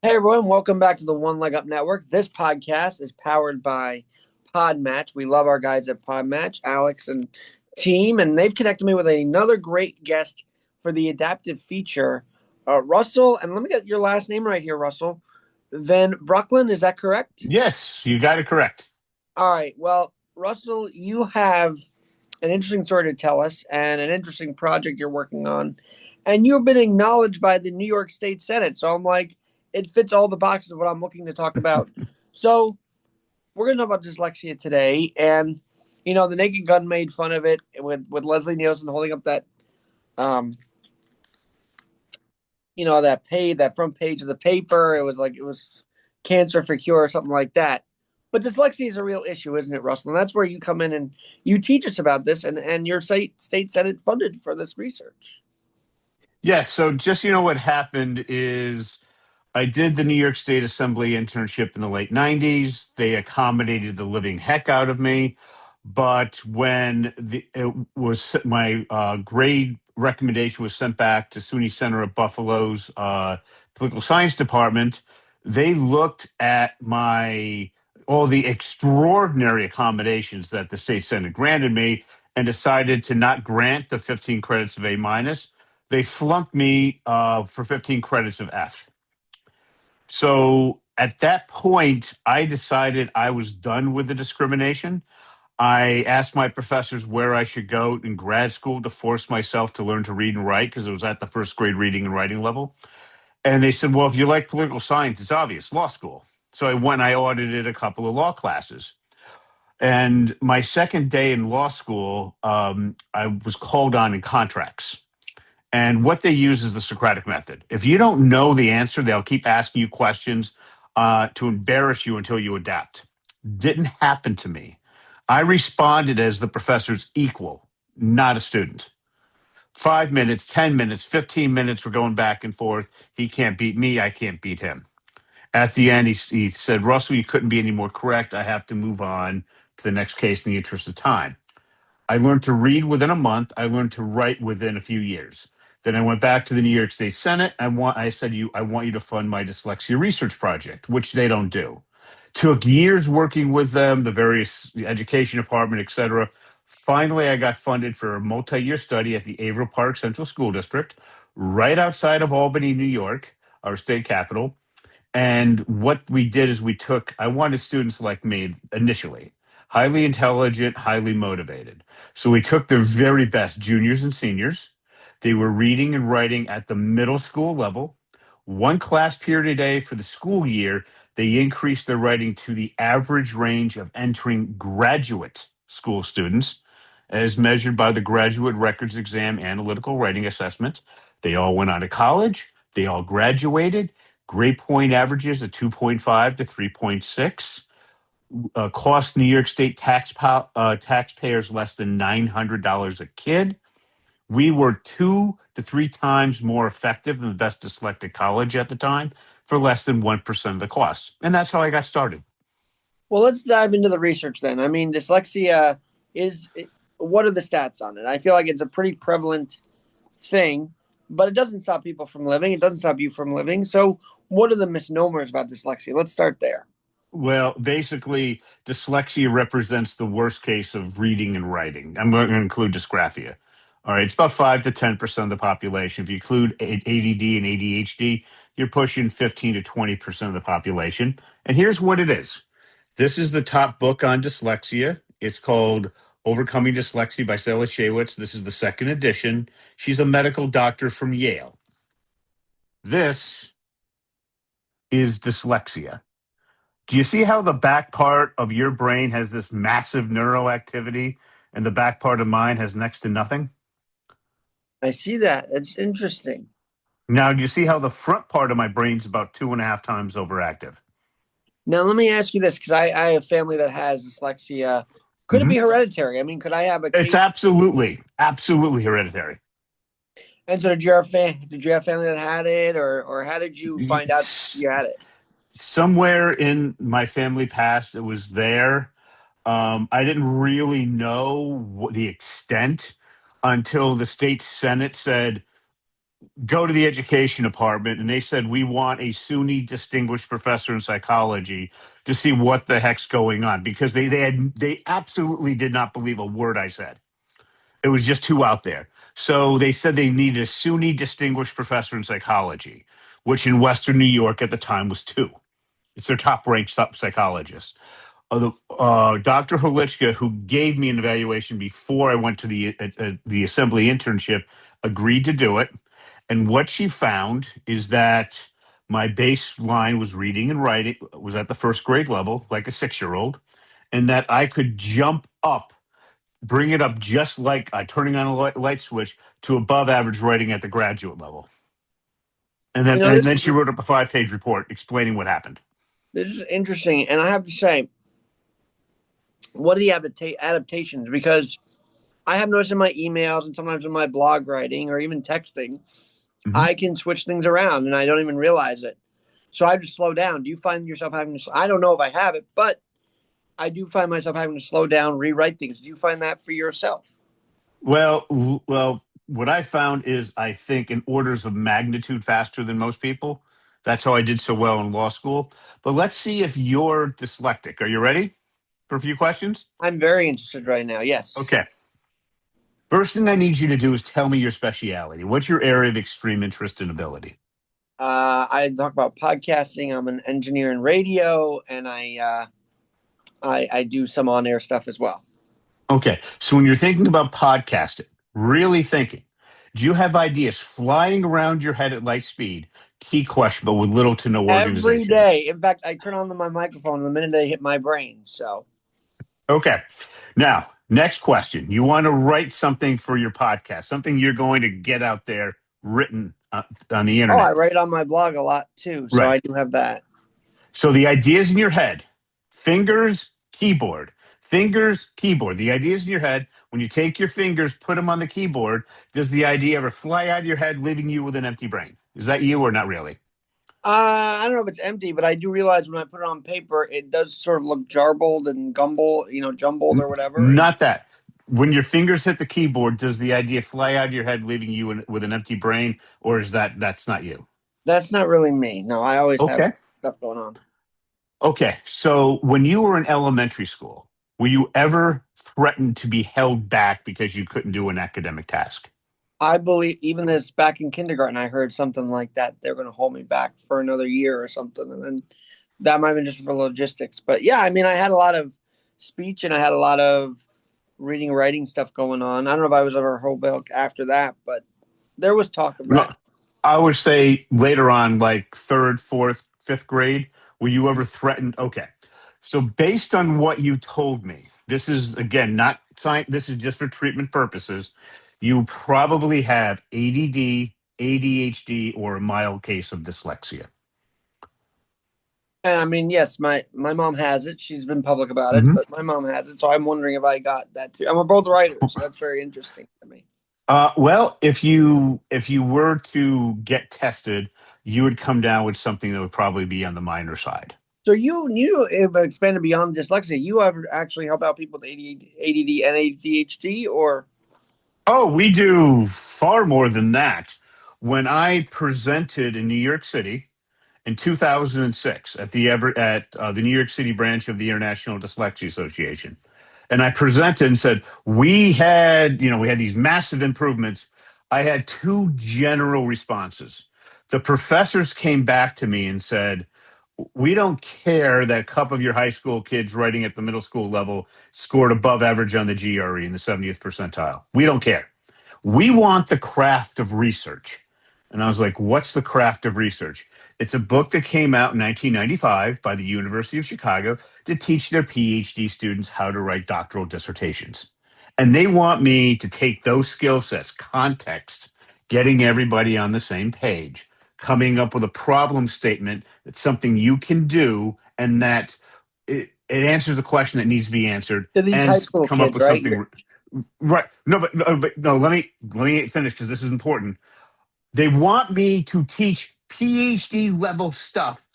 Hey everyone, welcome back to the One Leg Up Network. This podcast is powered by Podmatch. We love our guys at Podmatch, Alex and team, and they've connected me with another great guest for the adaptive feature, Rusell. And let me get your last name right here, Rusell Van Bracklen. Is that correct? Yes, you got it correct. All right. Well, Russell, you have an interesting story to tell us and an interesting project you're working on. And you've been acknowledged by the New York State Senate. So I'm like, it fits all the boxes of what I'm looking to talk about. So we're going to talk about dyslexia today. And, the Naked Gun made fun of it with Leslie Nielsen holding up um, that front page of the paper. It was like, it was cancer for cure or something like that. But dyslexia is a real issue, isn't it, Russell? And that's where you come in and you teach us about this, and your state senate funded for this research. Yes, so just what happened is I did the New York State Assembly internship in the late 90s. They accommodated the living heck out of me. But when it was my grade recommendation was sent back to SUNY Center at Buffalo's political science department, they looked at my all the extraordinary accommodations that the state senate granted me and decided to not grant the 15 credits of A minus. They flunked me for 15 credits of F. So at that point, I decided I was done with the discrimination. I asked my professors where I should go in grad school to force myself to learn to read and write because it was at the first grade reading and writing level. And they said, well, if you like political science, it's obvious, law school. So I went and I audited a couple of law classes. And my second day in law school, I was called on in contracts. And what they use is the Socratic method. If you don't know the answer, they'll keep asking you questions to embarrass you until you adapt. Didn't happen to me. I responded as the professor's equal, not a student. 5 minutes, 10 minutes, 15 minutes, we're going back and forth. He can't beat me. I can't beat him. At the end, he said, Russell, you couldn't be any more correct. I have to move on to the next case in the interest of time. I learned to read within a month. I learned to write within a few years. Then I went back to the New York State Senate. I said, I want you to fund my dyslexia research project, which they don't do. Took years working with them, the various the education department, et cetera. Finally, I got funded for a multi-year study at the Averill Park Central School District, right outside of Albany, New York, our state capital. And what we did is I wanted students like me initially, highly intelligent, highly motivated. So we took their very best juniors and seniors. They were reading and writing at the middle school level. One class period a day for the school year, they increased their writing to the average range of entering graduate school students, as measured by the Graduate Records Exam Analytical Writing Assessment. They all went on to college. They all graduated. Grade point averages of 2.5 to 3.6. Cost New York State taxpayers less than $900 a kid. We were 2 to 3 times more effective than the best dyslexic college at the time for less than 1% of the cost. And that's how I got started. Well, let's dive into the research then. I mean, dyslexia is what are the stats on it? I feel like it's a pretty prevalent thing, but it doesn't stop people from living. It doesn't stop you from living. So, what are the misnomers about dyslexia? Let's start there. Well, basically, dyslexia represents the worst case of reading and writing. I'm going to include dysgraphia. All right, it's about 5 to 10% of the population. If you include ADD and ADHD, you're pushing 15 to 20% of the population. And here's what it is. This is the top book on dyslexia. It's called Overcoming Dyslexia by Stella Shaywitz. This is the second edition. She's a medical doctor from Yale. This is dyslexia. Do you see how the back part of your brain has this massive neural activity and the back part of mine has next to nothing? I see that. It's interesting. Now, do you see how the front part of my brain's about 2.5 times overactive? Now, let me ask you this because I have family that has dyslexia. Could it be Hmm. hereditary? I mean, could I have a It's case? absolutely hereditary. And so, did you have family that had it, or how did you find out It's you had it? somewhere in my family past, it was there. I didn't really know the extent until the state senate said, go to the education department, and they said, we want a SUNY distinguished professor in psychology to see what the heck's going on, because they absolutely did not believe a word I said. It was just too out there. So they said they needed a SUNY distinguished professor in psychology, which in Western New York at the time was two. It's their top ranked psychologist. Dr. Holichka, who gave me an evaluation before I went to the assembly internship, agreed to do it. And what she found is that my baseline was reading and writing was at the first grade level, like a 6-year-old, and that I could jump up, bring it up just like turning on a light switch to above average writing at the graduate level. And then, You know, and then she wrote up a 5-page report explaining what happened. this is interesting, and I have to say, what are the adaptations? Because I have noticed in my emails and sometimes in my blog writing or even texting, Mhm. I can switch things around and I don't even realize it. So I have to slow down. Do you find yourself having to? I don't know if I have it, but I do find myself having to slow down, rewrite things. Do you find that for yourself? Well, what I found is I think in orders of magnitude faster than most people. That's how I did so well in law school. But let's see if you're dyslexic. Are you ready for a few questions? I'm very interested right now. Yes. Okay. First thing I need you to do is tell me your speciality. What's your area of extreme interest and ability? I talk about podcasting. I'm an engineer in radio, and I do some on air stuff as well. Okay. So when you're thinking about podcasting, really thinking, do you have ideas flying around your head at light speed? Key question, but with little to no Every organization. day. In fact, I turn on my microphone the minute they hit my brain. So, Okay. Now, next question. You want to write something for your podcast, something you're going to get out there written on the oh, I internet. write on my blog a lot too. So Right. I do have that. So the ideas in your head, fingers, keyboard, fingers, keyboard. The ideas in your head, when you take your fingers, put them on the keyboard, does the idea ever fly out of your head, leaving you with an empty brain? Is that you or not really? I don't know if it's empty, but I do realize when I put it on paper, it does sort of look jarbled and jumbled or whatever. And Not that. When your fingers hit the keyboard, does the idea fly out of your head, leaving you with an empty brain, or is that's not you? that's not really me. No, I always have Okay. stuff going on. Okay. So when you were in elementary school, were you ever threatened to be held back because you couldn't do an academic task? I believe even this back in kindergarten, I heard something like that. They're going to hold me back for another year or something. And then that might have been just for logistics. But yeah, I mean, I had a lot of speech and I had a lot of reading, writing stuff going on. I don't know if I was ever whole book after that, but there was talk of that. No, I would say later on, like third, fourth, fifth grade, were you ever threatened? Okay. So based on what you told me, this is again not science, this is just for treatment purposes. You probably have ADD, ADHD, or a mild case of dyslexia. And I mean, yes, my mom has it. She's been public about it, Mhm. but my mom has it. So I'm wondering if I got that too. And we're both writers, so that's very interesting to me. Well, if you were to get tested, you would come down with something that would probably be on the minor side. So you have expanded beyond dyslexia. You have actually help out people with ADD and ADHD, or Oh, we do far more than that. When I presented in New York City in 2006 at the New York City branch of the International Dyslexia Association, and I presented and said we had these massive improvements. I had two general responses. The professors came back to me and said, we don't care that a couple of your high school kids writing at the middle school level scored above average on the GRE in the 70th percentile. We don't care. We want the craft of research. And I was like, what's the craft of research? It's a book that came out in 1995 by the University of Chicago to teach their PhD students how to write doctoral dissertations. And they want me to take those skill sets, context, getting everybody on the same page, coming up with a problem statement that's something you can do and that it answers a question that needs to be answered to these and high school come up kids, with right? something right. No, let me finish because this is important. They want me to teach PhD level stuff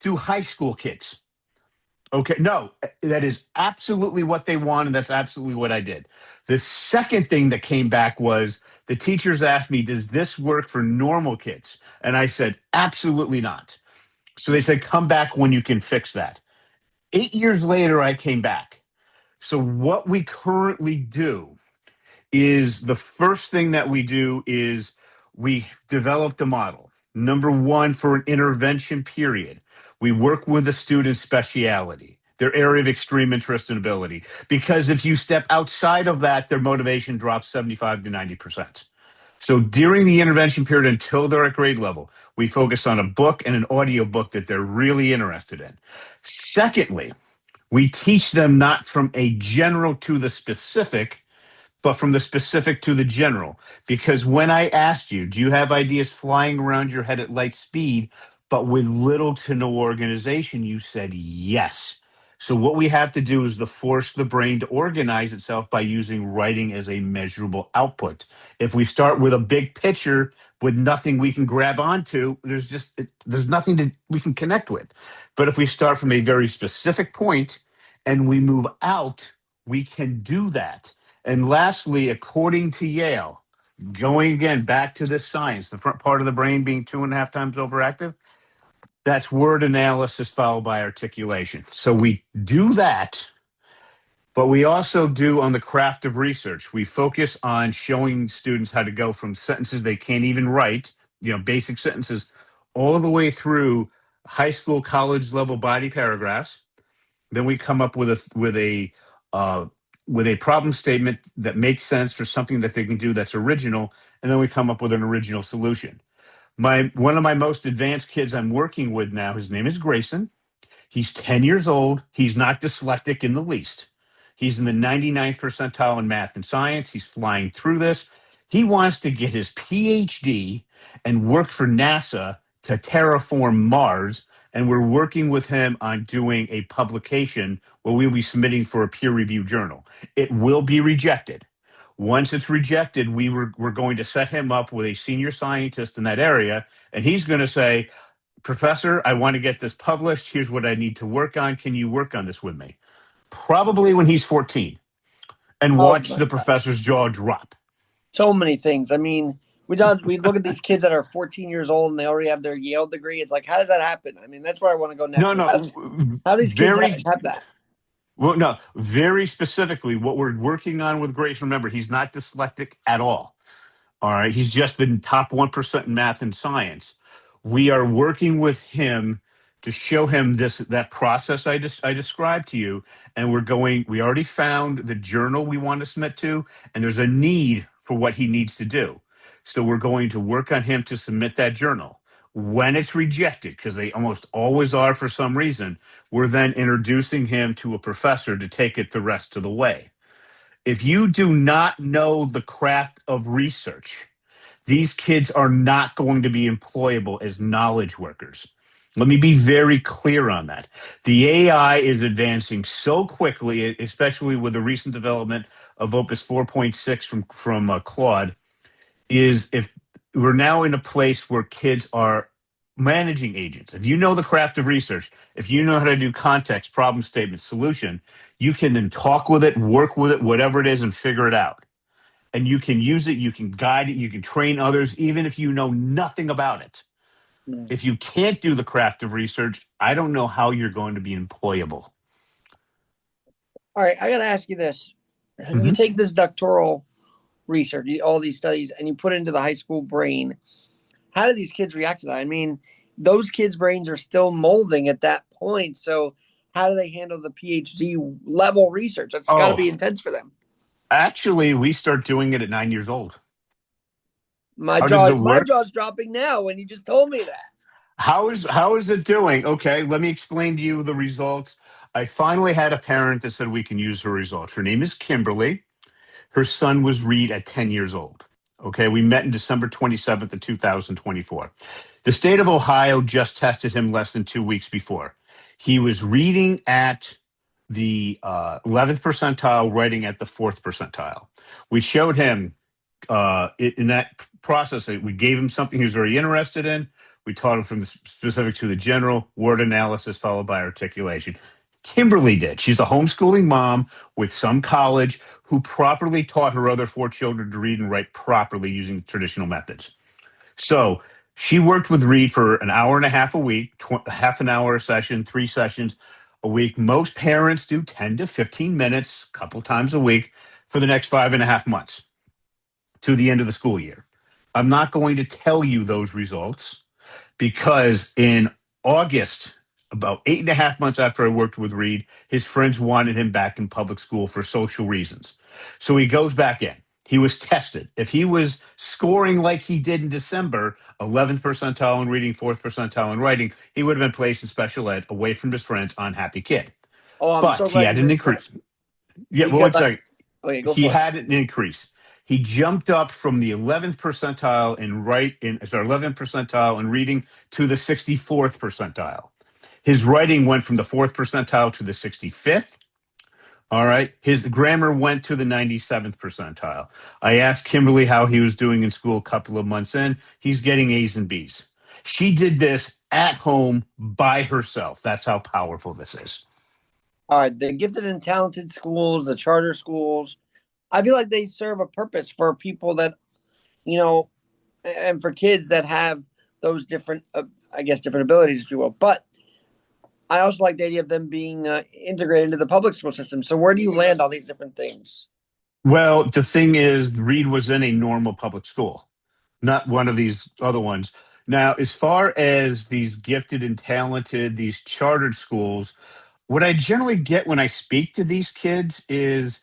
to high school kids. Okay, no, that is absolutely what they want, and that's absolutely what I did. The second thing that came back was The teachers asked me, does this work for normal kids? And I said, absolutely not. So they said, come back when you can fix that. 8 years later, I came back. So what we currently do is the first thing that we do is we developed a model. Number one, for an intervention period, we work with the student's speciality, their area of extreme interest and ability. Because if you step outside of that, their motivation drops 75 to 90%. So during the intervention period until they're at grade level, we focus on a book and an audio book that they're really interested in. Secondly, we teach them not from a general to the specific, but from the specific to the general. Because when I asked you, do you have ideas flying around your head at light speed, but with little to no organization, you said yes. So what we have to do is to force the brain to organize itself by using writing as a measurable output. If we start with a big picture with nothing we can grab onto, there's nothing we can connect with. But if we start from a very specific point and we move out, we can do that. And lastly, according to Yale, going again back to this science, the front part of the brain being 2.5 times overactive, that's word analysis followed by articulation. So we do that, but we also do on the craft of research. We focus on showing students how to go from sentences they can't even write, basic sentences, all the way through high school, college level body paragraphs. Then we come up uh, with a problem statement that makes sense for something that they can do that's original, and then we come up with an original solution. One of my most advanced kids I'm working with now, his name is Grayson. He's 10 years old. He's not dyslexic in the least. He's in the 99th percentile in math and science. He's flying through this. He wants to get his PhD and work for NASA to terraform Mars. And we're working with him on doing a publication where we'll be submitting for a peer reviewed journal. It will be rejected. Once it's rejected, we're going to set him up with a senior scientist in that area, and he's going to say, Professor, I want to get this published. Here's what I need to work on. Can you work on this with me? Probably when he's 14, and Oh watch my the God. professor's jaw drop. So many things. I mean, we look at these kids that are 14 years old and they already have their Yale degree. It's like, how does that happen? I mean, that's where I want to go No, next. no, How do these kids very have that? well, no, very specifically what we're working on with Grace. Remember, he's not dyslexic at all. All right. He's just been top 1% in math and science. We are working with him to show him that process I described to you. And we already found the journal we want to submit to, and there's a need for what he needs to do. So we're going to work on him to submit that journal. When it's rejected, because they almost always are for some reason, we're then introducing him to a professor to take it the rest of the way. If you do not know the craft of research, these kids are not going to be employable as knowledge workers. Let me be very clear on that. The AI is advancing so quickly, especially with the recent development of Opus 4.6 from Claude, is if we're now in a place where kids are managing agents. If you know the craft of research, if you know how to do context, problem statement, solution, you can then talk with it, work with it, whatever it is, and figure it out. And you can use it, you can guide it, you can train others, even if you know nothing about it. Hmm. If you can't do the craft of research, I don't know how you're going to be employable. All right, I got to ask you this. You Mm-hmm. take this doctoral research, all these studies, and you put it into the high school brain. How do these kids react to that? I mean, those kids' brains are still molding at that point. So, how do they handle the PhD level research? That's got to be Oh, intense for them. actually, we start doing it at 9 years old. My How does jaw, it my work? jaw's dropping now when you just told me that. How is it doing? Okay, let me explain to you the results. I finally had a parent that said we can use her results. Her name is Kimberly. Her son was Reed at 10 years old. Okay, we met in December 27th of 2024. The state of Ohio just tested him less than 2 weeks before. He was reading at the 11th percentile, writing at the 4th percentile. We showed him in that process, we gave him something he was very interested in. We taught him from the specific to the general, word analysis followed by articulation. Kimberly did. She's a homeschooling mom with some college who properly taught her other four children to read and write properly using traditional methods. So she worked with Reed for an hour and a half a week, half an hour a session, 3 sessions a week. Most parents do 10 to 15 minutes a couple times a week for the next 5.5 months to the end of the school year. I'm not going to tell you those results because in August, about 8.5 months after I worked with Reed, his friends wanted him back in public school for social reasons. So he goes back in. He was tested. If he was scoring like he did in December, 11th percentile in reading, 4th percentile in writing, he would have been placed in special ed away from his friends, unhappy kid. Oh, I'm so But he glad you had an mentioned that increase. Yeah, well, because one second. okay, go He for it. had an increase. He jumped up from the 11th percentile in 11th percentile in reading to the 64th percentile. His writing went from the 4th percentile to the 65th. All right. His grammar went to the 97th percentile. I asked Kimberly how he was doing in school a couple of months in. He's getting A's and B's. She did this at home by herself. That's how powerful this is. All right, the gifted and talented schools, the charter schools, I feel like they serve a purpose for people that, you know, and for kids that have those different, I guess, different abilities, if you will. But I also like the idea of them being integrated into the public school system. So where do you land on these different things? Well, the thing is, Reed was in a normal public school, not one of these other ones. Now, as far as these gifted and talented, these chartered schools, what I generally get when I speak to these kids is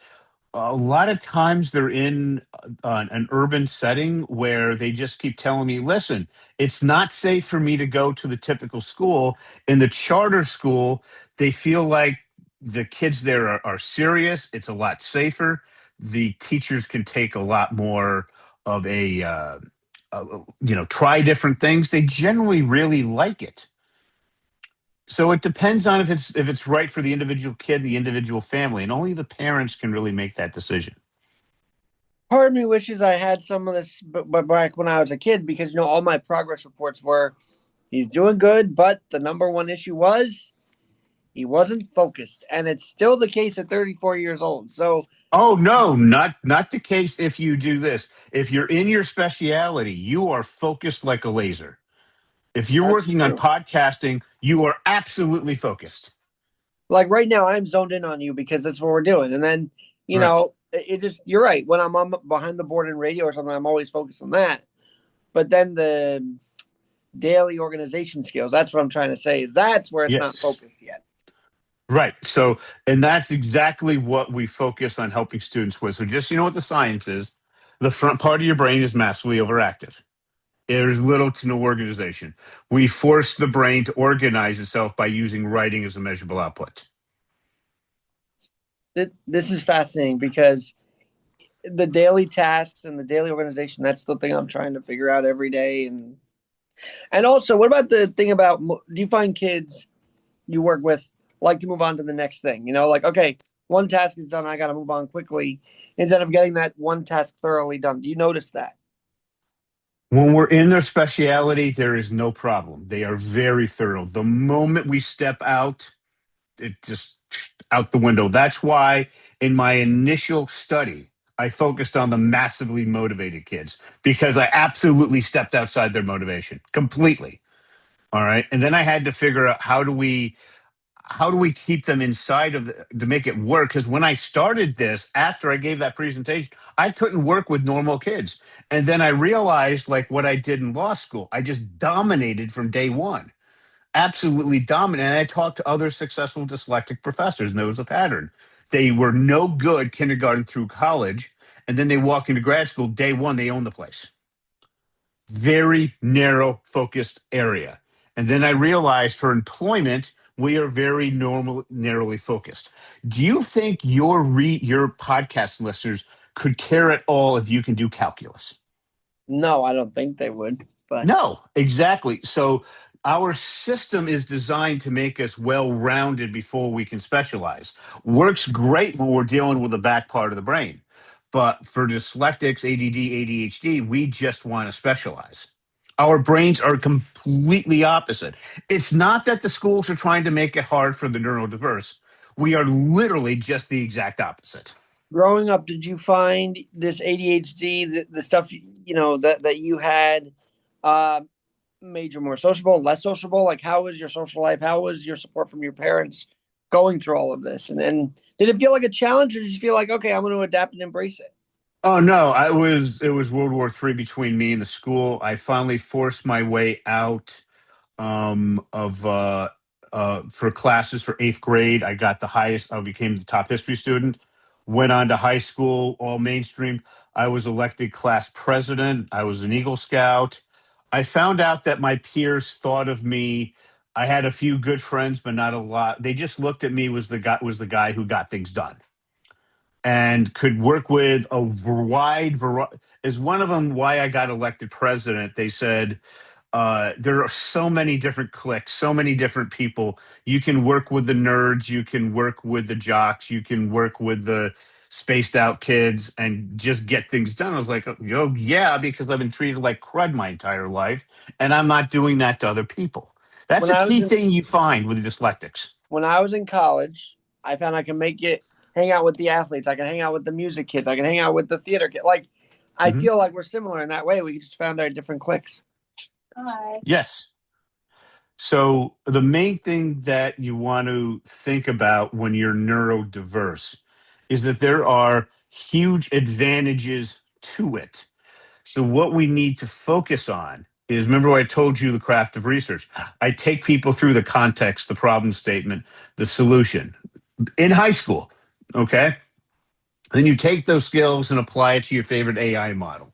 a lot of times they're in an urban setting where they just keep telling me, listen, it's not safe for me to go to the typical school. In the charter school, they feel like the kids there are serious. It's a lot safer. The teachers can take a lot more of try different things. They generally really like it. So it depends on if it's right for the individual kid, the individual family, and only the parents can really make that decision. Part of me wishes I had some of this, but back when I was a kid, because all my progress reports were he's doing good, but the number one issue was he wasn't focused, and it's still the case at 34 years old. So Oh no, not the case if you do this. If you're in your speciality, you are focused like a laser. If you're that's working on true. podcasting, you are absolutely focused. Like right now, I'm zoned in on you because that's what we're doing, and then Right. it just you're right. When I'm on behind the board in radio or something, I'm always focused on that. But then the daily organization skills, that's what I'm trying to say, is that's where it's not Yes. focused yet. Right. So, and that's exactly what we focus on helping students with. So just what the science is. The front part of your brain is massively overactive. There's little to no organization. We force the brain to organize itself by using writing as a measurable output. This is fascinating because the daily tasks and the daily organization, that's the thing I'm trying to figure out every day. And also, what about the thing about, do you find kids you work with like to move on to the next thing? Like, okay, one task is done, I got to move on quickly instead of getting that one task thoroughly done. Do you notice that? When we're in their speciality, there is no problem. They are very thorough. The moment we step out, it just out the window. That's why in my initial study, I focused on the massively motivated kids because I absolutely stepped outside their motivation completely. All right. And then I had to figure out how do we keep them inside of to make it work? Because when I started this, after I gave that presentation, I couldn't work with normal kids. And then I realized, like what I did in law school, I just dominated from day one, absolutely dominant. And I talked to other successful dyslexic professors, and there was a pattern. They were no good kindergarten through college, and then they walk into grad school. Day one, they own the place. Very narrow, focused area. And then I realized for employment, we are very narrowly focused. Do you think your podcast listeners could care at all if you can do calculus? No, I don't think they would. But No, exactly. So our system is designed to make us well-rounded before we can specialize. Works great when we're dealing with the back part of the brain. But for dyslexics, ADD, ADHD, we just want to specialize. Our brains are completely opposite. It's not that the schools are trying to make it hard for the neurodiverse. We are literally just the exact opposite. Growing up, did you find this ADHD, the stuff that you had, uh, made you more sociable, less sociable? Like, how was your social life? How was your support from your parents going through all of this? And did it feel like a challenge, or did you feel like, okay, I'm going to adapt and embrace it? Oh no, it was World War III between me and the school. I finally forced my way out of for classes for eighth grade. I got the highest. I became the top history student. Went on to high school, all mainstream. I was elected class president. I was an Eagle Scout. I found out that my peers thought of me. I had a few good friends, but not a lot. They just looked at me was the guy who got things done and could work with a wide variety. Is one of them why I got elected president? They said there are so many different cliques, so many different people. You can work with the nerds, you can work with the jocks, you can work with the spaced out kids and just get things done. I was like, oh, yeah, because I've been treated like crud my entire life, and I'm not doing that to other people. That's When a I was key in thing you find with the dyslexics. when I was in college, I found I can make it hang out with the athletes. I can hang out with the music kids. I can hang out with the theater kids. Like, I Mhm. feel like we're similar in that way. We just found our different cliques. Yes. So the main thing that you want to think about when you're neurodiverse is that there are huge advantages to it. So what we need to focus on is, remember what I told you, the craft of research. I take people through the context, the problem statement, the solution in high school. Okay. Then you take those skills and apply it to your favorite AI model.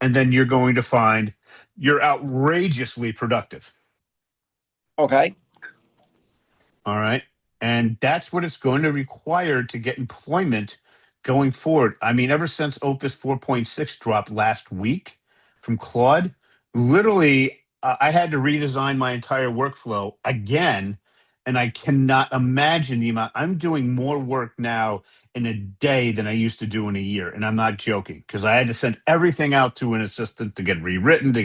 And then you're going to find you're outrageously productive. Okay. All right. And that's what it's going to require to get employment going forward. I mean, ever since Opus 4.6 dropped last week from Claude, literally, I had to redesign my entire workflow again. And I cannot imagine the amount. I'm doing more work now in a day than I used to do in a year. And I'm not joking because I had to send everything out to an assistant to get rewritten,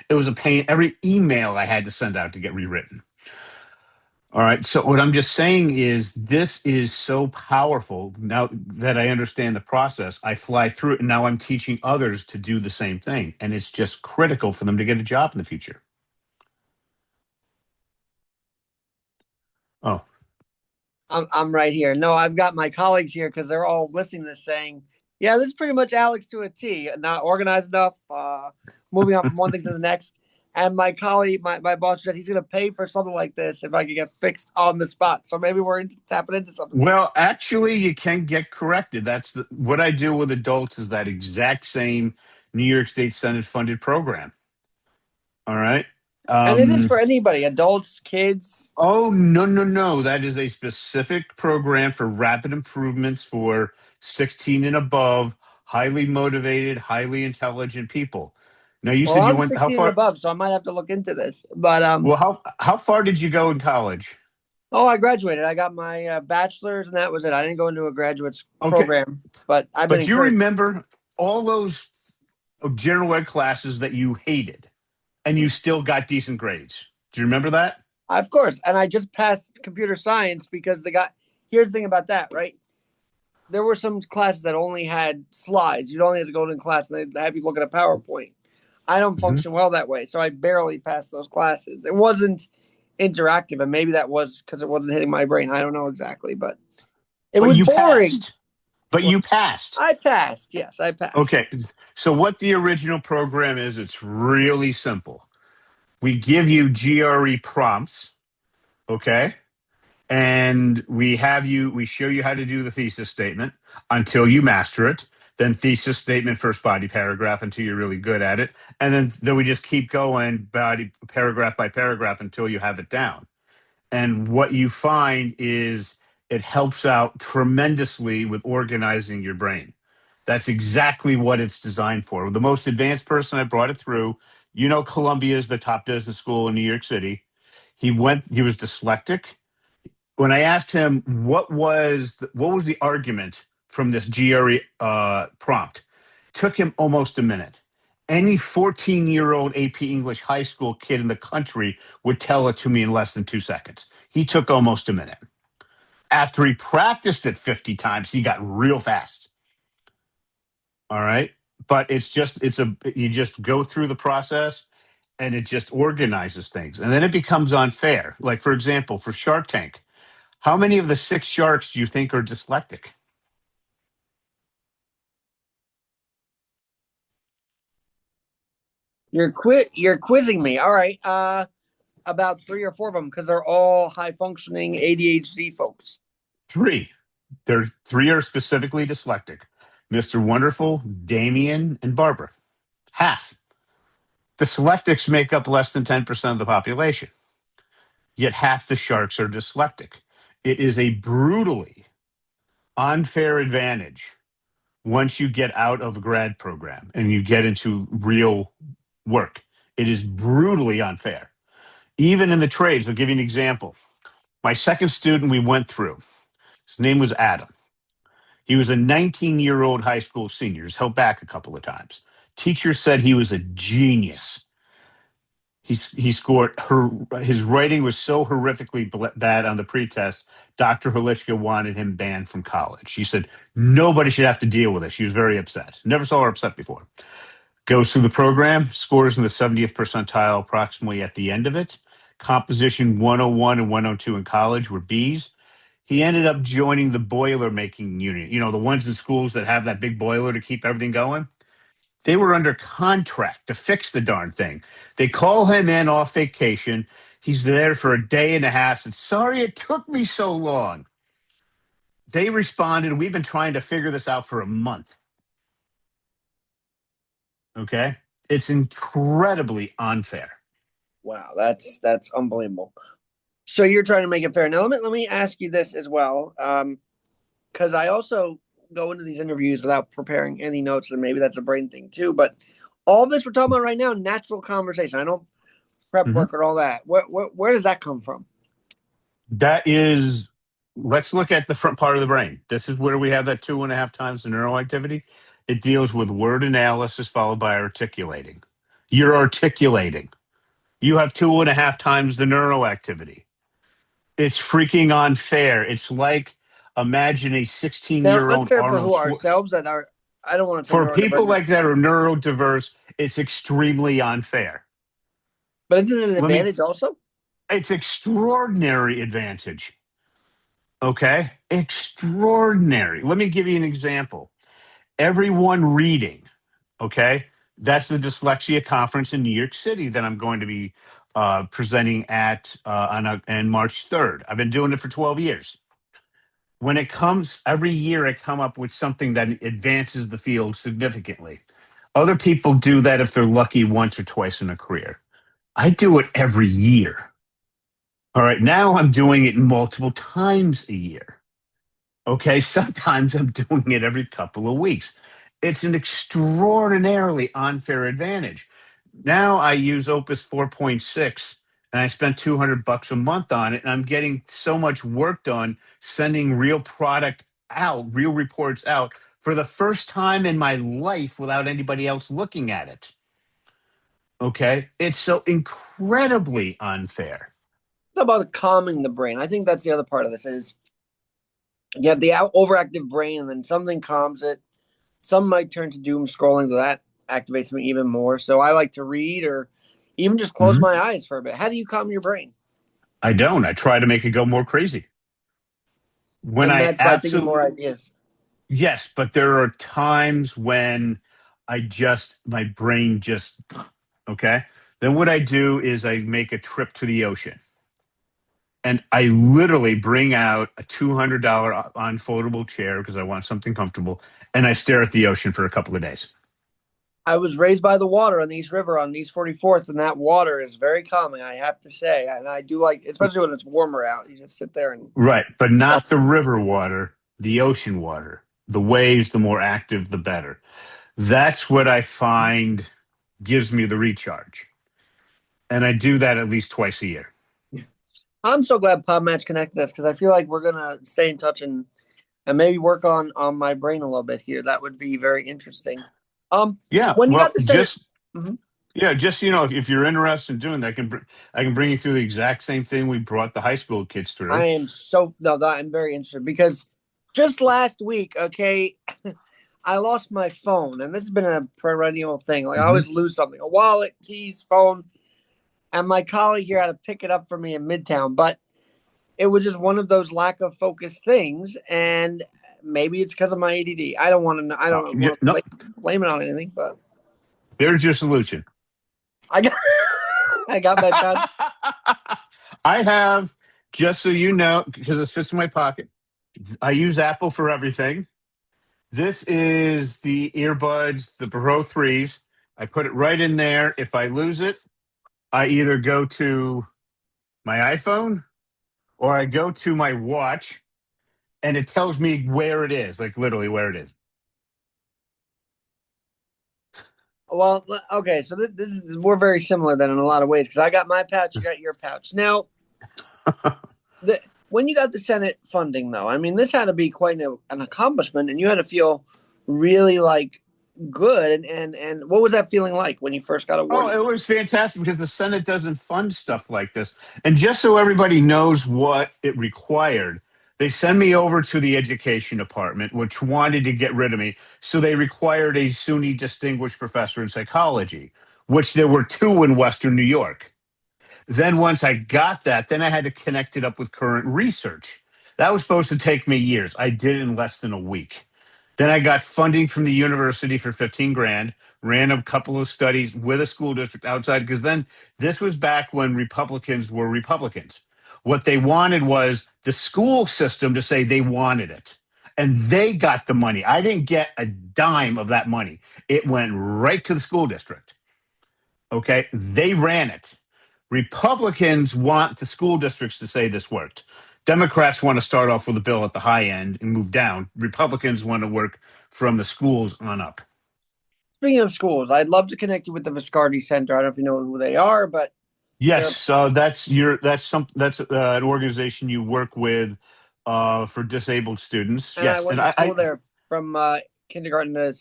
it was a pain. Every email I had to send out to get rewritten. All right. So what I'm just saying is this is so powerful. Now that I understand the process, I fly through it and now I'm teaching others to do the same thing. And it's just critical for them to get a job in the future. Oh, I'm right here. No, I've got my colleagues here because they're all listening to this saying, yeah, this is pretty much Alex to a T. Not organized enough, moving on from one thing to the next. And my colleague, my boss said he's going to pay for something like this if I can get fixed on the spot. So maybe tapping into something here. well, actually, you can get corrected. What I do with adults is that exact same New York State Senate funded program. All right. And this is Um, for anybody, adults, kids. Oh, no, no, no. That is a specific program for rapid improvements for 16 and above, highly motivated, highly intelligent people. Now, you Well, said you I'm went how 16 and far? above, so I might have to look into this. But Well, how far did you go in college? oh, I graduated. I got my bachelor's, and that was it. I didn't go into a graduate Okay, program, but I've been but you encouraged. remember all those general ed classes that you hated and you still got decent grades. Do you remember that? Of course, and I just passed computer science because they got. Here's the thing about that, right? There were some classes that only had slides. You'd only have to go to class and they'd have you look at a PowerPoint. I don't Mhm. function well that way, so I barely passed those classes. It wasn't interactive, and maybe that was because it wasn't hitting my brain. I don't know exactly, but it But was you boring. passed. But Well, you passed. I passed. Yes, I passed. Okay. So what the original program is, it's really simple. We give you GRE prompts, okay? And we show you how to do the thesis statement until you master it. Then thesis statement, first body paragraph until you're really good at it. And then we just keep going body paragraph by paragraph until you have it down. And what you find is it helps out tremendously with organizing your brain. That's exactly what it's designed for. The most advanced person I brought it through, Columbia is the top business school in New York City. He was dyslexic. When I asked him what was the argument from this GRE prompt, took him almost a minute. Any 14-year-old AP English high school kid in the country would tell it to me in less than 2 seconds. He took almost a minute. After he practiced it 50 times, he got real fast. All right. But you just go through the process and it just organizes things. And then it becomes unfair. Like, for example, for Shark Tank, how many of the six sharks do you think are dyslexic? You're quizzing me. All right. About three or four of them because they're all high functioning ADHD folks. Three. There, three are specifically dyslexic: Mr. Wonderful, Damien, and Barbara. Half. Dyslexics make up less than 10% of the population, yet half the sharks are dyslexic. It is a brutally unfair advantage once you get out of a grad program and you get into real work. It is brutally unfair. Even in the trades, I'll give you an example. My second student we went through, his name was Adam. He was a 19-year-old high school senior. He's held back a couple of times. Teacher said he was a genius. He scored his writing was so horrifically bad on the pretest. Dr. Holichka wanted him banned from college. She said nobody should have to deal with it. She was very upset. Never saw her upset before. Goes through the program, scores in the 70th percentile approximately at the end of it. Composition 101 and 102 in college were B's. He ended up joining the boiler making unit. You know, the ones in schools that have that big boiler to keep everything going. They were under contract to fix the darn thing. They call him in off vacation. He's there for a day and a half. Said, sorry it took me so long. They responded, we've been trying to figure this out for a month. Okay. It's incredibly unfair. Wow, that's unbelievable. So you're trying to make it fair. Now let me ask you this as well, because I also go into these interviews without preparing any notes, and maybe that's a brain thing too. But all this we're talking about right now, natural conversation. I don't prep Mhm. work or all that. Where does that come from? That is, let's look at the front part of the brain. This is where we have that 2.5 times the neural activity. It deals with word analysis followed by articulating. You're articulating. You have 2.5 times the neural activity. It's freaking unfair. It's like imagine a 16 Now, year old unfair for Arnold who Schwarzenegger. ourselves that are. I don't want to say For people neurodivergent, like that are neurodiverse, it's extremely unfair. but isn't it an Let me, advantage also? it's extraordinary advantage. Okay? Extraordinary. Let me give you an example. Everyone reading, okay? That's the dyslexia conference in New York City that I'm going to be presenting at on March 3rd. I've been doing it for 12 years. When it comes every year, I come up with something that advances the field significantly. Other people do that if they're lucky once or twice in a career. I do it every year. All right, now I'm doing it multiple times a year. Okay, sometimes I'm doing it every couple of weeks. It's an extraordinarily unfair advantage. Now I use Opus 4.6 and I spent $200 a month on it and I'm getting so much work done sending real product out, real reports out for the first time in my life without anybody else looking at it. Okay? It's so incredibly unfair. It's about calming the brain. I think that's the other part of this is you have the overactive brain, and then something calms it. Some might turn to doom scrolling, that activates me even more. So I like to read or even just close Mhm. my eyes for a bit. How do you calm your brain? I don't. I try to make it go more crazy. When And I that's by thinking more absolutely ideas. Yes, but there are times when my brain just, okay. Then what I do is I make a trip to the ocean and I literally bring out a $200 unfoldable chair because I want something comfortable and I stare at the ocean for a couple of days. I was raised by the water on the East River on East 44th, and that water is very calming, I have to say. And I do like, especially when it's warmer out, you just sit there and Right, but not watch the the. river water, the ocean water. The waves, the more active, the better. That's what I find gives me the recharge. And I do that at least twice a year. I'm so glad Podmatch connected us because I feel like we're gonna stay in touch and maybe work on my brain a little bit here. That would be very interesting. Um, Yeah, when you got well, the Senate, just mhm. Yeah, just if you're interested in doing that, I can bring you through the exact same thing we brought the high school kids through. I am so no, that I'm very interested because just last week, okay, I lost my phone, and this has been a perennial thing. Like I Hmm. always lose something, a wallet, keys, phone, and my colleague here had to pick it up for me in Midtown, but it was just one of those lack of focus things, and maybe it's because of my ADD. I don't want to. I don't Yeah, want to no, blame it on anything, but there's your solution. I got I got my pouch. I have, just so you know, because it fits in my pocket. I use Apple for everything. This is the earbuds, the Pro 3s. I put it right in there. If I lose it, I either go to my iPhone or I go to my watch and it tells me where it is, like literally where it is. Well, okay, so this is we're very similar then in a lot of ways because I got my pouch, you got your pouch. Now, the when you got the Senate funding, though, I mean, this had to be quite an accomplishment, and you had to feel really like good. And what was that feeling like when you first got Oh, awarded? it was fantastic because the Senate doesn't fund stuff like this. And just so everybody knows what it required, they sent me over to the education department, which wanted to get rid of me. So they required a SUNY distinguished professor in psychology, which there were two in Western New York. Then once I got that, then I had to connect it up with current research. That was supposed to take me years. I did it in less than a week. Then I got funding from the university for 15 grand, ran a couple of studies with a school district outside, because then this was back when Republicans were Republicans. What they wanted was the school system to say they wanted it. And they got the money. I didn't get a dime of that money. It went right to the school district. Okay. They ran it. Republicans want the school districts to say this worked. Democrats want to start off with a bill at the high end and move down. Republicans want to work from the schools on up. Speaking of schools, I'd love to connect you with the Viscardi Center. I don't know if you know who they are, but they're Yes, that's an organization you work with for disabled students. and I Yes, went and to school there from kindergarten to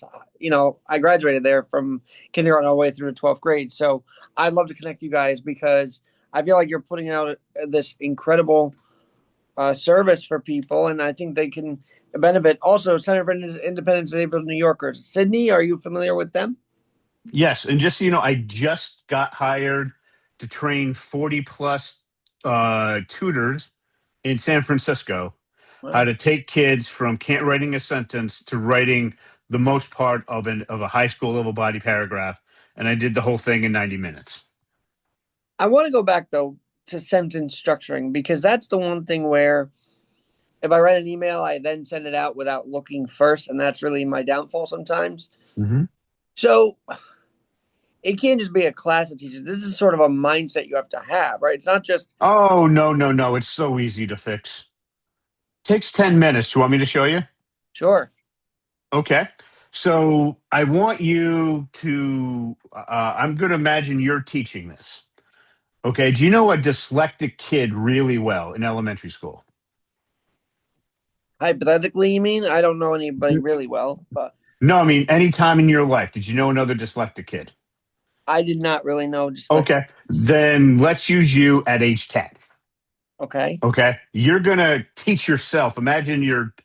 I graduated there from kindergarten all the way through to 12th grade. So I'd love to connect you guys because I feel like you're putting out this incredible service for people, and I think they can benefit. Also, Center for Independent Disabled New Yorkers. Sydney, are you familiar with them? yes, and just so you know, I just got hired to train 40 plus tutors in San Francisco how Well, to take kids from can't writing a sentence to writing the most part of a high school level body paragraph, and I did the whole thing in 90 minutes. I want to go back though to sentence structuring because that's the one thing where if I write an email, I then send it out without looking first, and that's really my downfall sometimes. Hmm. So it can't just be a class of teachers. This is sort of a mindset you have to have, right? It's not just Oh, no, no, no. It's so easy to fix. Takes 10 minutes. Do you want me to show you? sure. Okay. So I want you to, I'm going to imagine you're teaching this. Okay. Do you know a dyslexic kid really well in elementary school? Hypothetically, you mean? I don't know anybody really well, but No, I mean, any time in your life, did you know another dyslexic kid? I did not really know dyslexia. Okay. Then let's use you at age 10. Okay. Okay. You're going to teach yourself. Imagine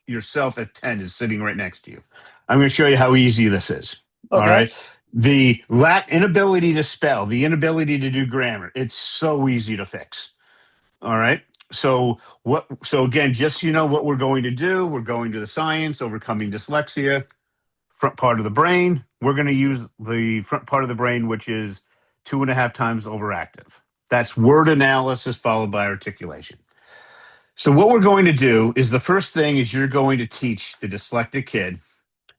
yourself at 10 is sitting right next to you. I'm going to show you how easy this is. All Okay. right. The inability to spell, the inability to do grammar, it's so easy to fix. All right. So again, just so you know what we're going to do, we're going to the science, overcoming dyslexia, front part of the brain. We're going to use the front part of the brain, which is 2.5 times overactive. That's word analysis followed by articulation. So what we're going to do is the first thing is you're going to teach the dyslexic kid.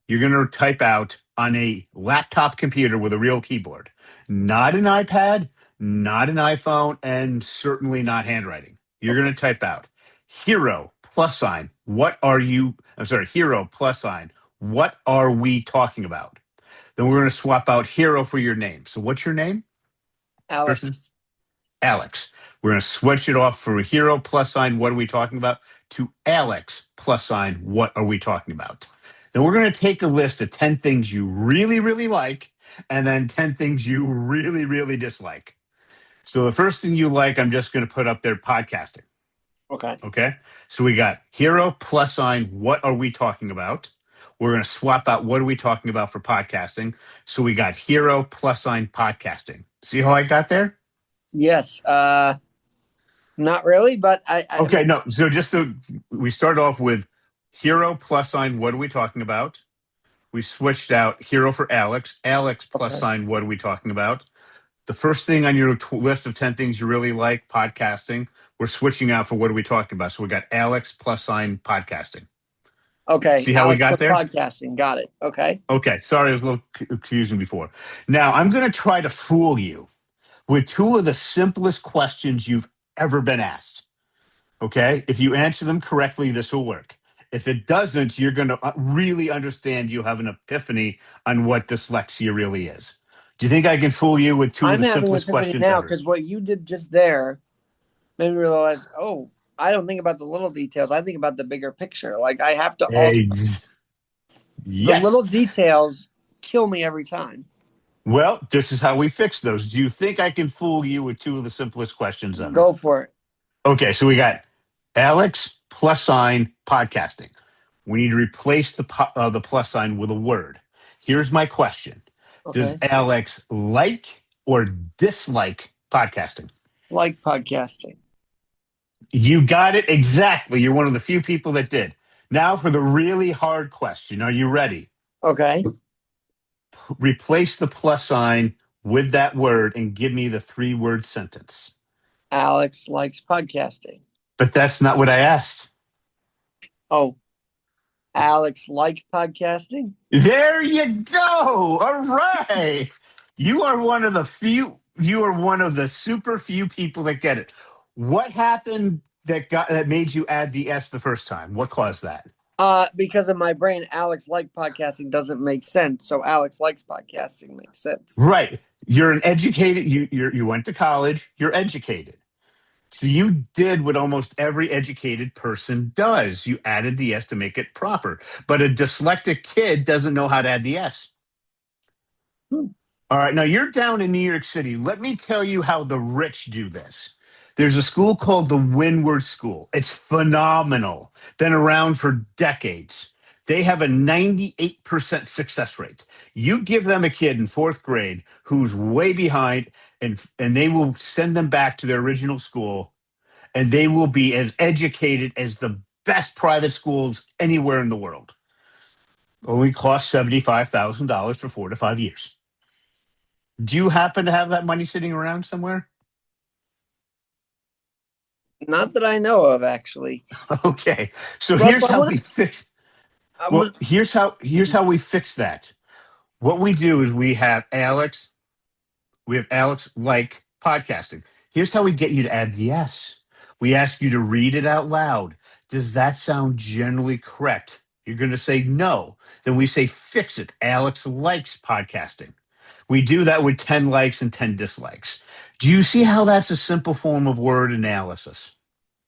You're going to type out on a laptop computer with a real keyboard, not an iPad, not an iPhone, and certainly not handwriting. You're going to type out hero plus sign. What are you? I'm sorry, hero plus sign. What are we talking about? Then we're going to swap out hero for your name. So what's your name? First name? Alex. Alex. We're going to switch it off for hero plus sign. What are we talking about? To Alex plus sign. What are we talking about? Then we're going to take a list of 10 things you really, really like. and then 10 things you really, really dislike. So the first thing you like, I'm just going to put up there podcasting. Okay. Okay. So we got hero plus sign. What are we talking about? We're going to swap out what are we talking about for podcasting. So we got hero plus sign podcasting. See how I got there? Yes. Not really, but I Okay. No. So just so we start off with hero plus sign. What are we talking about? We switched out hero for Alex. Alex plus okay. sign. What are we talking about? The first thing on your list of 10 things you really like, podcasting, we're switching out for what are we talking about? So we got Alex plus sign podcasting. Okay. See how we Alex got for there? podcasting. Got it. Okay. Okay, sorry, I was a little confusing before. Now, I'm going to try to fool you with two of the simplest questions you've ever been asked. Okay, if you answer them correctly, this will work. If it doesn't, you're going to really understand you have an epiphany on what dyslexia really is. Do you think I can fool you with two of I'm the having an simplest epiphany questions now ever? because what you did just there made me realize, oh, I don't think about the little details. I think about the bigger picture. Like I have to also Eggs. the Yes. little details kill me every time. Well, this is how we fix those. Do you think I can fool you with two of the simplest questions ever? Go for it. Okay, so we got Alex plus sign podcasting. We need to replace the plus sign with a word. Here's my question: does Okay. Alex like or dislike podcasting? Like podcasting. You got it exactly. You're one of the few people that did. Now for the really hard question. Are you ready? Okay. Replace the plus sign with that word and give me the 3-word sentence. Alex likes podcasting. But that's not what I asked. Oh, Alex like podcasting? There you go. All right. You are one of the super few people that get it. What happened that made you add the S the first time? What caused that? Because in my brain, Alex like podcasting doesn't make sense. So Alex likes podcasting makes sense. Right. You're an educated you went to college, you're educated. So you did what almost every educated person does. You added the S to make it proper. But a dyslexic kid doesn't know how to add the S. Hmm. All right, now you're down in New York City. Let me tell you how the rich do this. There's a school called the Windward School. It's phenomenal. Been around for decades. They have a 98% success rate. You give them a kid in 4th grade who's way behind and they will send them back to their original school and they will be as educated as the best private schools anywhere in the world. Only cost $75,000 for 4 to 5 years. Do you happen to have that money sitting around somewhere? Not that I know of, actually. Okay. So here's Russell, how we fix I well, want here's how we fix that. What we do is we have Alex like podcasting. Here's how we get you to add the S. We ask you to read it out loud. Does that sound generally correct? You're going to say no. Then we say fix it. Alex likes podcasting. We do that with 10 likes and 10 dislikes. Do you see how that's a simple form of word analysis?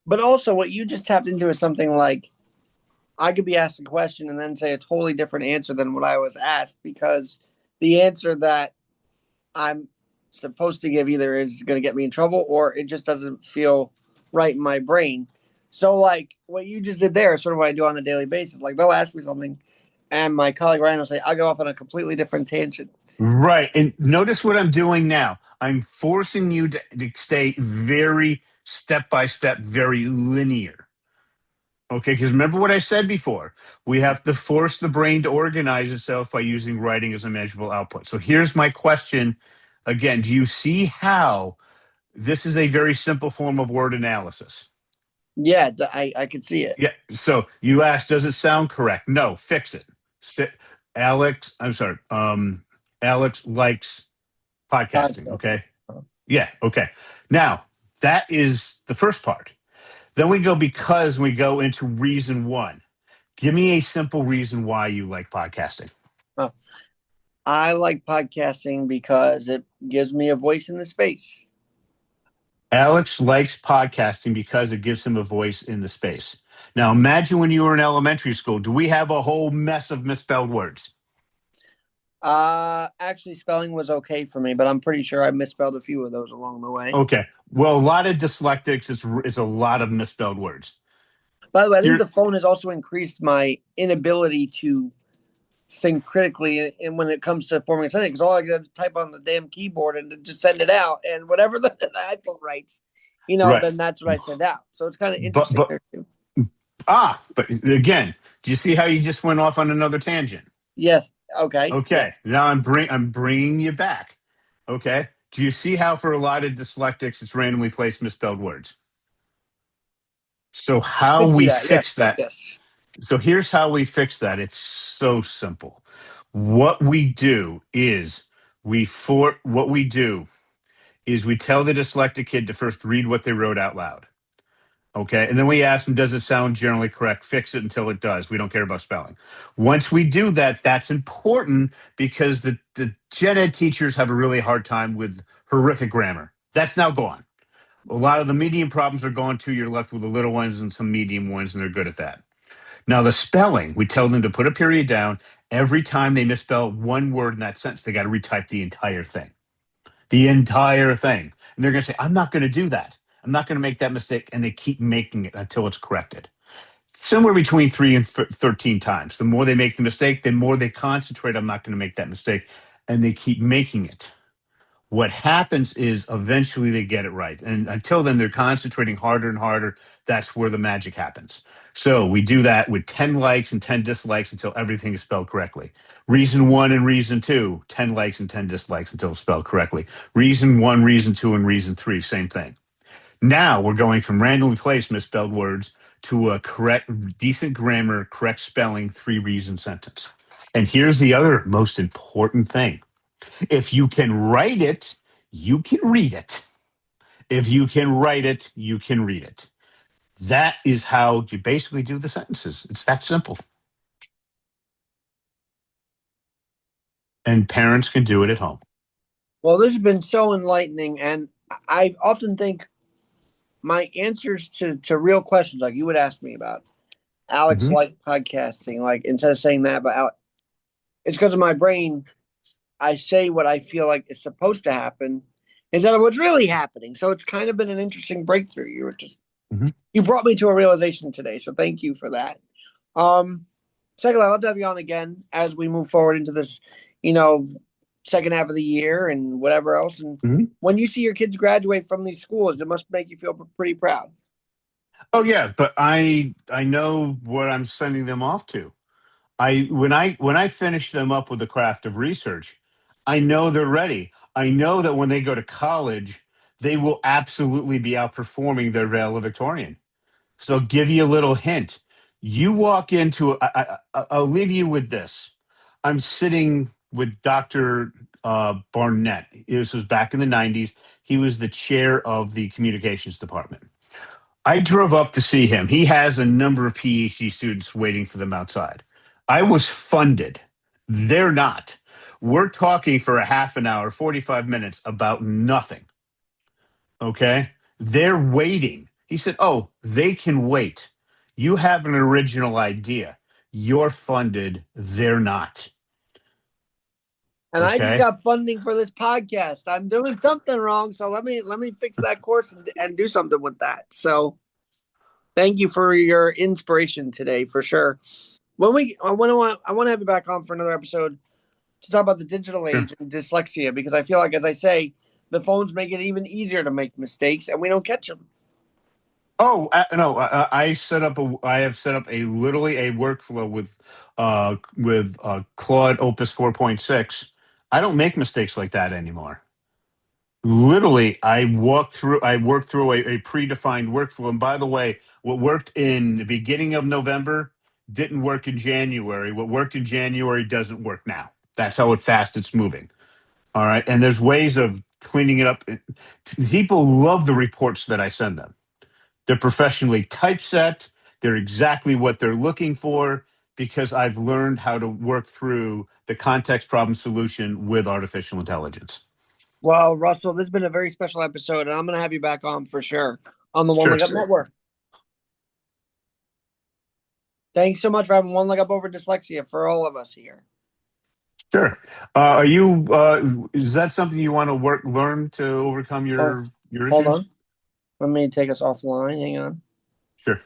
but also what you just tapped into is something like I could be asked a question and then say a totally different answer than what I was asked because the answer that I'm supposed to give either is going to get me in trouble or it just doesn't feel right in my brain. So, like what you just did there is sort of what I do on a daily basis. Like they'll ask me something, and my colleague Ryan will say, "I'll go off on a completely different tangent." Right. And notice what I'm doing now. I'm forcing you to stay very step by step, very linear. Okay. Because remember what I said before we have to force the brain to organize itself by using writing as a measurable output. So here's my question again. Do you see how this is a very simple form of word analysis? Yeah, I could see it. Yeah. So you asked, does it sound correct? No, fix it. Sit, Alex, I'm sorry. Alex likes podcasting. Podcast. Okay. Yeah. Okay. Now that is the first part. Then we go into reason one. Give me a simple reason why you like podcasting. Oh, I like podcasting because it gives me a voice in the space. Alex likes podcasting because it gives him a voice in the space. Now imagine when you were in elementary school. Do we have a whole mess of misspelled words? Actually, spelling was okay for me, but I'm pretty sure I misspelled a few of those along the way. Okay. Well, a lot of dyslexics is a lot of misspelled words. By the way, I think Here, the phone has also increased my inability to think critically and when it comes to forming a sentence, because all I got to type on the damn keyboard and just send it out, and whatever the iPhone writes, right. then that's what I send out. So it's kind of But interesting but there too. but again, do you see how you just went off on another tangent? Yes. Okay. Okay. Yes. Now I'm bringing you back. Okay. Do you see how for a lot of dyslexics it's randomly placed misspelled words? So I how did see we that. fix Yes. that? Yes. So here's how we fix that. It's so simple. What we do is what we do is we tell the dyslexic kid to first read what they wrote out loud. Okay. And then we ask them, does it sound generally correct? Fix it until it does. We don't care about spelling. Once we do that, that's important because the gen ed teachers have a really hard time with horrific grammar. That's now gone. A lot of the medium problems are gone too. You're left with the little ones and some medium ones, and they're good at that. Now, the spelling, we tell them to put a period down. Every time they misspell one word in that sentence, they got to retype the entire thing. The entire thing. And they're going to say, I'm not going to do that. I'm not going to make that mistake. And they keep making it until it's corrected. Somewhere between 3 and 13 times. The more they make the mistake, the more they concentrate, I'm not going to make that mistake. And they keep making it. What happens is eventually they get it right. And until then, they're concentrating harder and harder. That's where the magic happens. So we do that with 10 likes and 10 dislikes until everything is spelled correctly. Reason one and reason two, 10 likes and 10 dislikes until it's spelled correctly. Reason one, reason two, and reason three, same thing. Now we're going from randomly placed misspelled words to a correct, decent grammar, correct spelling, three reason sentence. And here's the other most important thing. If you can write it, you can read it. If you can write it, you can read it. That is how you basically do the sentences. It's that simple. And parents can do it at home. Well, this has been so enlightening, and I often think my answers to real questions, like you would ask me about Alex Mm-hmm. like podcasting, like instead of saying that about Alex, it's because of my brain. I say what I feel like is supposed to happen instead of what's really happening. So it's kind of been an interesting breakthrough. Mm-hmm. You brought me to a realization today, so thank you for that. Um, Secondly, I'd love to have you on again as we move forward into this, you know, second half of the year and whatever else. And Mm-hmm. when you see your kids graduate from these schools, it must make you feel pretty proud. Oh yeah, but I know what I'm sending them off to. I when I finish them up with the craft of research, I know they're ready. I know that when they go to college, they will absolutely be outperforming their valedictorian. So I'll give you a little hint. You walk into, I'll leave you with this. I'm sitting with Dr. Barnett. This was back in the 90s. He was the chair of the communications department. I drove up to see him. He has a number of PhD students waiting for them outside. I was funded. They're not. We're talking for a half an hour, 45 minutes about nothing. Okay. They're waiting. He said, oh, they can wait. You have an original idea. You're funded. They're not. And I just Okay. got funding for this podcast. I'm doing something wrong, so let me fix that course and do something with that. So thank you for your inspiration today, for sure. I want to have you back on for another episode to talk about the digital Sure. age and dyslexia, because I feel like, as I say, the phones make it even easier to make mistakes and we don't catch them. Oh no! I have set up a literally a workflow with Claude Opus 4.6. I don't make mistakes like that anymore. Literally, I worked through a predefined workflow. And by the way, what worked in the beginning of November didn't work in January. What worked in January doesn't work now. That's how fast it's moving. All right. And there's ways of cleaning it up. People love the reports that I send them. They're professionally typeset. They're exactly what they're looking for because I've learned how to work through the context problem solution with artificial intelligence. Well, Russell, this has been a very special episode, and I'm going to have you back on for sure on the One Sure. Leg Up Network. Thanks so much for having One Leg Up over dyslexia for all of us here. Sure. Are you? Is that something you want to learn to overcome Oh, your hold issues? on. Let me take us offline. Hang on. Sure.